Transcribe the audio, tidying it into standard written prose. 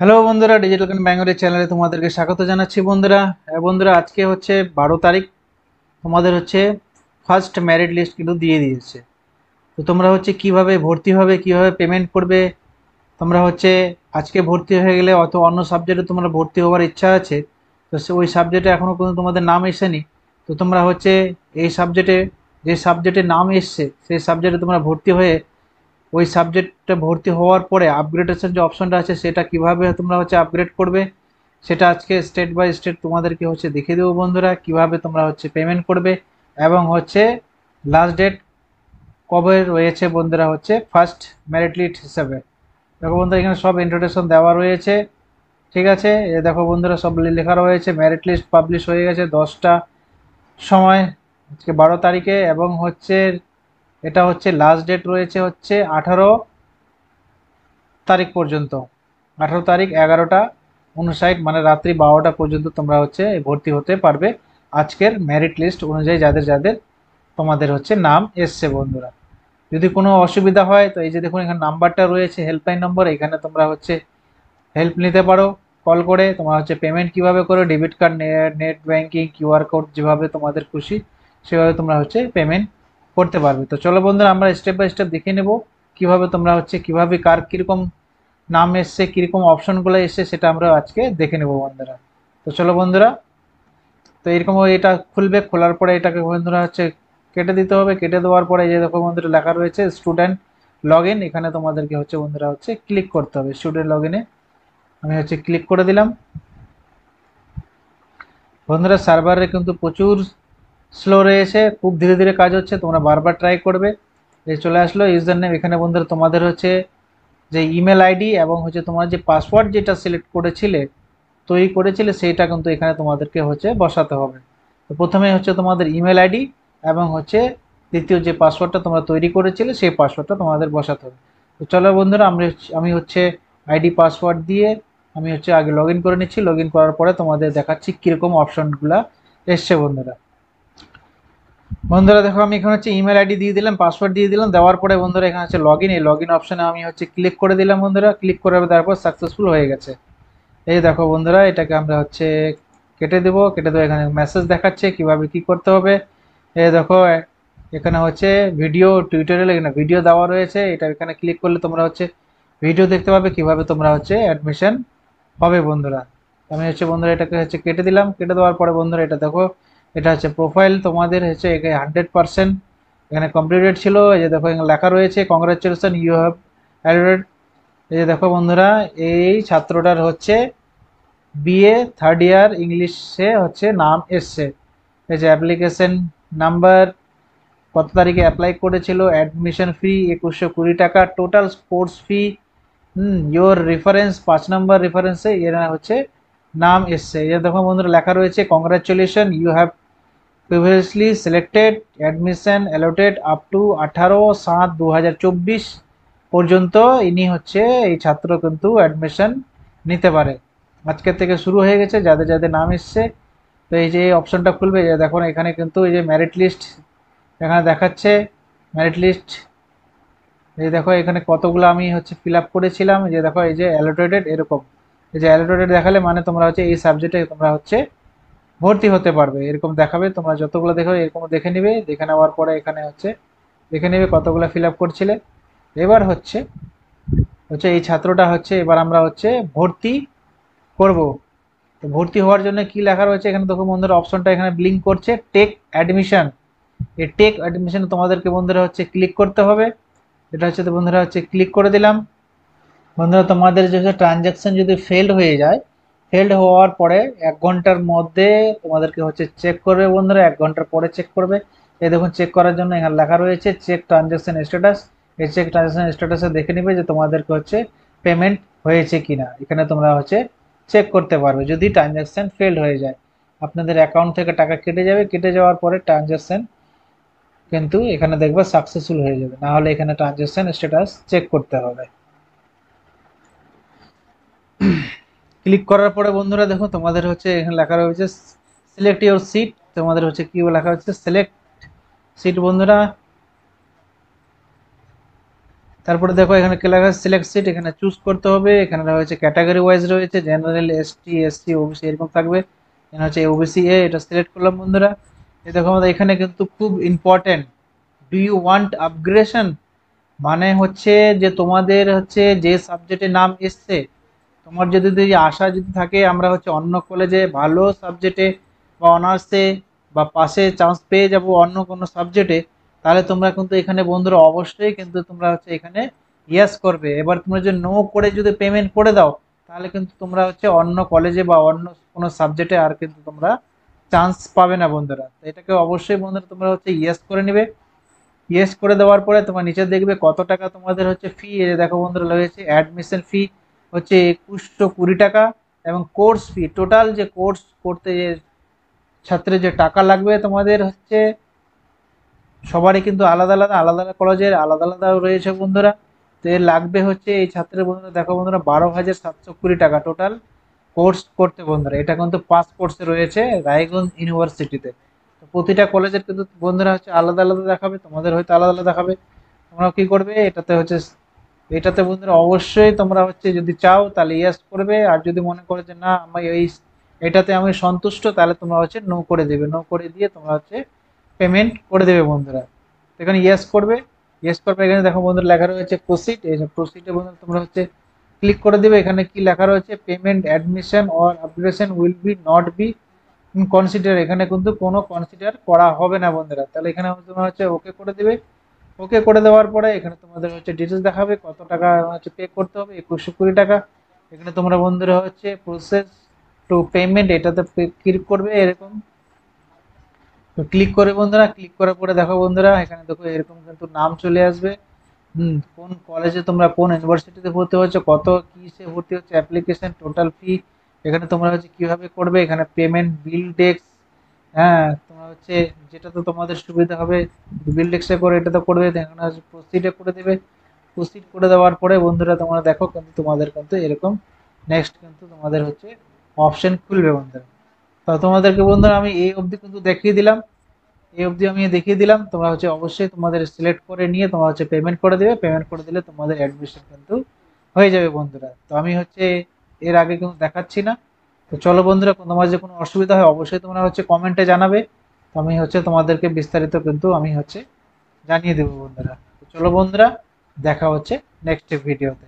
Hello বন্ধুরা, digital কান ব্যাঙ্গলের চ্যানেলে তোমাদেরকে স্বাগত জানাচ্ছি বন্ধুরা। বন্ধুরা, আজকে হচ্ছে 12 তারিখ। তোমাদের হচ্ছে ফার্স্ট মেরিট লিস্ট কিন্তু দিয়ে দিয়েছে। তো তোমরা হচ্ছে কিভাবে ভর্তি হবে, কিভাবে পেমেন্ট করবে। তোমরা হচ্ছে আজকে ভর্তি হয়ে গেলে অত অন্য সাবজেক্টে তোমরা ভর্তি হওয়ার ইচ্ছা আছে, তো ওই সাবজেক্টে এখনও পর্যন্ত তোমাদের নাম এসেনি। তো তোমরা হচ্ছে এই সাবজেক্টে, যে সাবজেক্টে নাম এসছে সেই সাবজেক্টে তোমরা ভর্তি হয়ে ওই সাবজেক্টে ভর্তি হওয়ার পরে আপগ্রেডেশন যে অপশনটা আছে সেটা কিভাবে তোমরা হচ্ছে আপগ্রেড করবে, সেটা আজকে স্টেপ বাই স্টেপ তোমাদেরকে হচ্ছে দেখিয়ে দেবো বন্ধুরা। কিভাবে তোমরা হচ্ছে পেমেন্ট করবে এবং হচ্ছে লাস্ট ডেট কবে রয়েছে বন্ধুরা হচ্ছে ফার্স্ট মেরিট লিস্ট হিসাবে। দেখো বন্ধুরা, এখানে সব ইন্ট্রোডাকশন দেওয়া রয়েছে। ঠিক আছে, এ দেখো বন্ধুরা, সব লেখা রয়েছে। মেরিট লিস্ট পাবলিশ হয়ে গেছে 10টা সময়, আজকে 12 তারিখে, এবং হচ্ছে এটা হচ্ছে লাস্ট ডেট রয়েছে হচ্ছে 18 তারিখ পর্যন্ত। 18 তারিখ 11টা 59, মানে রাত্রি 12টা পর্যন্ত তোমরা হচ্ছে ভর্তি হতে পারবে আজকের মেরিট লিস্ট অনুযায়ী, যাদের যাদের তোমাদের হচ্ছে নাম এসছে বন্ধুরা। যদি কোনো অসুবিধা হয় তো এই যে দেখুন এখানে নাম্বারটা রয়েছে, হেল্পলাইন নম্বর, এখানে তোমরা হচ্ছে হেল্প নিতে পারো কল করে। তোমরা হচ্ছে পেমেন্ট কিভাবে করো, debit card, net banking, QR code, যেভাবে তোমাদের খুশি সেভাবে তোমরা হচ্ছে পেমেন্ট করতে পারবে। তো চলো বন্ধুরা, আমরা স্টেপ বাই স্টেপ দেখে নেব কিভাবে তোমরা হচ্ছে কিভাবে কার কীরকম নাম এসছে, কীরকম অপশনগুলো এসছে সেটা আমরা আজকে দেখে নেব বন্ধুরা। তো চলো বন্ধুরা, তো এরকম এটা খুলবে, খোলার পরে এটাকে বন্ধুরা হচ্ছে কেটে দিতে হবে। কেটে দেওয়ার পরে এই যে দেখো বন্ধুরা লেখা রয়েছে স্টুডেন্ট লগ ইন, এখানে তোমাদেরকে হচ্ছে বন্ধুরা হচ্ছে ক্লিক করতে হবে। স্টুডেন্ট লগ ইনে আমি হচ্ছে ক্লিক করে দিলাম। বন্ধুরা, সার্ভারে কিন্তু প্রচুর স্লো রয়েছে, খুব ধীরে ধীরে কাজ হচ্ছে, তোমরা বারবার ট্রাই করবে। এই চলে আসলো ইউজার নেম, এখানে বন্ধুরা তোমাদের হচ্ছে যে ইমেল আইডি এবং হচ্ছে তোমার যে পাসওয়ার্ড যেটা সিলেক্ট করেছিলে, তৈরি করেছিলে, সেইটা কিন্তু এখানে তোমাদেরকে হচ্ছে বসাতে হবে। তো প্রথমে হচ্ছে তোমাদের ইমেল আইডি এবং হচ্ছে দ্বিতীয় যে পাসওয়ার্ডটা তোমরা তৈরি করেছিলে সেই পাসওয়ার্ডটা তোমাদের বসাতে হবে। তো চলো বন্ধুরা, আমি হচ্ছে আইডি পাসওয়ার্ড দিয়ে আমি হচ্ছে আগে লগ ইন করে নিচ্ছি। লগ ইন করার পরে তোমাদের দেখাচ্ছি কীরকম অপশনগুলো এসছে বন্ধুরা। বন্ধুরা দেখো, আমি এখানে হচ্ছে ইমেল আইডি দিয়ে দিলাম, পাসওয়ার্ড দিয়ে দিলাম। দেওয়ার পরে বন্ধুরা এখানে হচ্ছে লগ ইন, এই লগ ইন অপশানে আমি হচ্ছে ক্লিক করে দিলাম বন্ধুরা। ক্লিক করে দেওয়ার পর সাকসেসফুল হয়ে গেছে। এই দেখো বন্ধুরা, এটাকে আমরা হচ্ছে কেটে দেবো। কেটে দেবো, এখানে মেসেজ দেখাচ্ছে কিভাবে কি করতে হবে। এই দেখো এখানে হচ্ছে ভিডিও টিউটোরিয়াল, এখানে ভিডিও দেওয়া রয়েছে। এটা এখানে ক্লিক করলে তোমরা হচ্ছে ভিডিও দেখতে পাবে কিভাবে তোমরা হচ্ছে অ্যাডমিশন হবে বন্ধুরা। আমি হচ্ছে বন্ধুরা এটাকে হচ্ছে কেটে দিলাম। কেটে দেওয়ার পরে বন্ধুরা এটা দেখো, এটা হচ্ছে প্রোফাইল তোমাদের হচ্ছে 100% এখানে কমপ্লিটেড ছিল। এই যে দেখো এখানে লেখা রয়েছে কংগ্রাচুলেশন ইউ হ্যাভ অ্যাডেড। এই যে দেখো বন্ধুরা, এই ছাত্রটার হচ্ছে বিএ থার্ড ইয়ার ইংলিশে হচ্ছে নাম এসছে। এই যে অ্যাপ্লিকেশন নাম্বার, কত তারিখে অ্যাপ্লাই করেছিল, অ্যাডমিশন ফি 2120 টাকা, total course fee, your reference 5 number রেফারেন্সে এর হচ্ছে নাম এসছে। এই দেখো বন্ধুরা লেখা রয়েছে congratulation you have previously selected admission allotted up to 18/7/2024 পর্যন্ত ইনি হচ্ছে এই ছাত্র কিন্তু অ্যাডমিশন নিতে পারে। আজকের থেকে শুরু হয়ে গেছে যাদের যাদের নাম এসছে। তো এই যে অপশনটা খুলবে, যে দেখো এখানে কিন্তু এই যে মেরিট লিস্ট এখানে দেখাচ্ছে। মেরিট লিস্ট এই দেখো এখানে কতগুলো আমি হচ্ছে ফিল আপ করেছিলাম। এই যে দেখো এই যে অ্যালোটেড এরকম, এই যে অ্যালোটেড দেখালে মানে তোমরা হচ্ছে এই সাবজেক্টে তোমরা হচ্ছে ভর্তি হতে পারবে, এরকম দেখাবে। তোমরা যতগুলো দেখো এরকম দেখে নিবে। দেখে নেওয়ার পরে এখানে হচ্ছে দেখে নেবে কতগুলো ফিল আপ করছিলে। এবার হচ্ছে হচ্ছে এই ছাত্রটা হচ্ছে এবার আমরা হচ্ছে ভর্তি করব। তো ভর্তি হওয়ার জন্য কি লেখা রয়েছে এখানে দেখো বন্ধুরা, অপশনটা এখানে ব্লিঙ্ক করছে টেক অ্যাডমিশন। এই টেক অ্যাডমিশন তোমাদেরকে বন্ধুরা হচ্ছে ক্লিক করতে হবে। এটা হচ্ছে তো বন্ধুরা হচ্ছে ক্লিক করে দিলাম। বন্ধুরা তোমাদের যে ট্রানজ্যাকশন যদি ফেল্ড হয়ে যায়, ফেল্ড হওয়ার পরে 1 ঘন্টার মধ্যে তোমাদেরকে হচ্ছে চেক করবে বন্ধুরা, 1 ঘন্টার পরে চেক করবে। এই দেখুন চেক করার জন্য এখানে লেখা রয়েছে চেক ট্রানজ্যাকশন স্ট্যাটাস। এই চেক ট্রানজ্যাকশন স্ট্যাটাসে দেখে নিবে যে তোমাদেরকে হচ্ছে পেমেন্ট হয়েছে কিনা। এখানে তোমরা হচ্ছে চেক করতে পারবে যদি ট্রানজ্যাকশন ফেল্ড হয়ে যায়। আপনাদের অ্যাকাউন্ট থেকে টাকা কেটে যাবে, কেটে যাওয়ার পরে ট্রানজ্যাকশন কিন্তু এখানে দেখবে সাকসেসফুল হয়ে যাবে, না হলে এখানে ট্রানজ্যাকশন স্ট্যাটাস চেক করতে হবে। ক্লিক করার পরে বন্ধুরা দেখো তোমাদের হচ্ছে এখানে লেখা রয়েছে সিলেক্ট ইউর সিট। তোমাদের হচ্ছে কি লেখা হচ্ছে সিলেক্ট সিট বন্ধুরা। তারপরে দেখো এখানে লেখা সিলেক্ট সিট, এখানে চুজ করতে হবে। এখানে রয়েছে ক্যাটাগরি ওয়াইজ রয়েছে, জেনারেল, এসটি, এসসি, ওবিসি এরকম থাকবে। এখানে হচ্ছে ওবিসি এ, এটা সিলেক্ট করলাম বন্ধুরা। এই দেখো আমাদের এখানে কিন্তু খুব ইম্পর্টেন্ট, ডু ইউ ওয়ান্ট আপগ্রেশন, মানে হচ্ছে যে তোমাদের হচ্ছে যে সাবজেক্টের নাম এসছে, তোমার যদি আশা যদি থাকে আমরা হচ্ছে অন্য কলেজে ভালো সাবজেক্টে বা অনার্সে বা পাশে চান্স পেয়ে যাব অন্য কোনো সাবজেক্টে, তাহলে তোমরা কিন্তু এখানে বন্ধুরা অবশ্যই কিন্তু তোমরা হচ্ছে এখানে ইয়েস করবে। এবার তোমরা যদি নো করে যদি পেমেন্ট করে দাও, তাহলে কিন্তু তোমরা হচ্ছে অন্য কলেজে বা অন্য কোনো সাবজেক্টে আর কিন্তু তোমরা চান্স পাবে না বন্ধুরা। তো এটাকে অবশ্যই বন্ধুরা তোমরা হচ্ছে ইয়েস করে নেবে। ইয়েস করে দেওয়ার পরে তোমার নিচে দেখবে কত টাকা তোমাদের হচ্ছে ফি। দেখো বন্ধুরা রয়েছে অ্যাডমিশন ফি হচ্ছে 2120 টাকা, এবং কোর্স ফি টোটাল যে কোর্স করতে যে ছাত্রের যে টাকা লাগবে তোমাদের হচ্ছে সবারই কিন্তু আলাদা আলাদা, আলাদা আলাদা কলেজের আলাদা আলাদা রয়েছে বন্ধুরা। তো এর লাগবে হচ্ছে এই ছাত্রের বন্ধুরা দেখো বন্ধুরা 12,720 টাকা টোটাল কোর্স করতে বন্ধুরা। এটা কিন্তু পাস কোর্সে রয়েছে রায়গঞ্জ ইউনিভার্সিটিতে। তো প্রতিটা কলেজের কিন্তু বন্ধুরা হচ্ছে আলাদা আলাদা দেখাবে, তোমাদের হয়তো আলাদা আলাদা দেখাবে। তোমরা কি করবে এটাতে হচ্ছে, এটাতে বন্ধুরা অবশ্যই তোমরা হচ্ছে যদি চাও তাহলে ইয়েস করবে, আর যদি মনে করে যে না আমি এই এটাতে আমি সন্তুষ্ট, তাহলে তোমরা হচ্ছে নো করে দেবে। নো করে দিয়ে তোমরা হচ্ছে পেমেন্ট করে দেবে বন্ধুরা। তো এখানে ইয়েস করবে, ইয়েস করবে। এখানে দেখো বন্ধুরা লেখা রয়েছে প্রসিড, এই প্রসিডে বন্ধুরা তোমরা হচ্ছে ক্লিক করে দেবে। এখানে কি লেখা রয়েছে, payment admission or আপগ্রেশন will be not be consider, এখানে কিন্তু কোনো কনসিডার করা হবে না বন্ধুরা। তাহলে এখানে তোমরা হচ্ছে ওকে করে দেবে। ওকে করে দেওয়ার পরে এখানে তোমাদের হচ্ছে ডিটেলস দেখাবে কত টাকা হচ্ছে পে করতে হবে, 2120 টাকা। এখানে তোমরা বন্ধুরা হচ্ছে প্রসেস টু পেমেন্ট এটাতে ক্লিক করবে এরকম। তো ক্লিক করে বন্ধুরা, ক্লিক করার পরে দেখো বন্ধুরা এখানে দেখো এরকম কিন্তু নাম চলে আসবে। কোন কলেজে তোমরা কোন ইউনিভার্সিটিতে ভর্তি হচ্ছে, কত কিসে ভর্তি হচ্ছে, অ্যাপ্লিকেশন টোটাল ফি, এখানে তোমরা হচ্ছে কিভাবে করবে, এখানে পেমেন্ট বিল ডেস্ক, হ্যাঁ তোমরা হচ্ছে যেটা তো তোমাদের সুবিধা হবে বিল ডেস্কে করে এটা তো করবে। এখানে হচ্ছে প্রসিডে করে দেবে। প্রসিড করে দেওয়ার পরে বন্ধুরা তোমরা দেখো কিন্তু তোমাদের কিন্তু এরকম নেক্সট কিন্তু তোমাদের হচ্ছে অপশন খুলবে বন্ধুরা। তো তোমাদেরকে বন্ধুরা আমি এই অবধি কিন্তু দেখিয়ে দিলাম, এই অবধি আমি দেখিয়ে দিলাম। তোমরা হচ্ছে অবশ্যই তোমাদের সিলেক্ট করে নিয়ে তোমরা হচ্ছে পেমেন্ট করে দেবে। পেমেন্ট করে দিলে তোমাদের অ্যাডমিশন কিন্তু হয়ে যাবে বন্ধুরা। তো আমি হচ্ছে এর আগে কিন্তু দেখাচ্ছি না। তো চলো বন্ধুরা, তোমার যে কোনো অসুবিধা হয় অবশ্যই তোমরা হচ্ছে কমেন্টে জানাবে। তো আমি হচ্ছে তোমাদেরকে বিস্তারিত কিন্তু আমি হচ্ছে জানিয়ে দেবো বন্ধুরা। তো চলো বন্ধুরা, দেখা হচ্ছে নেক্সট ভিডিওতে।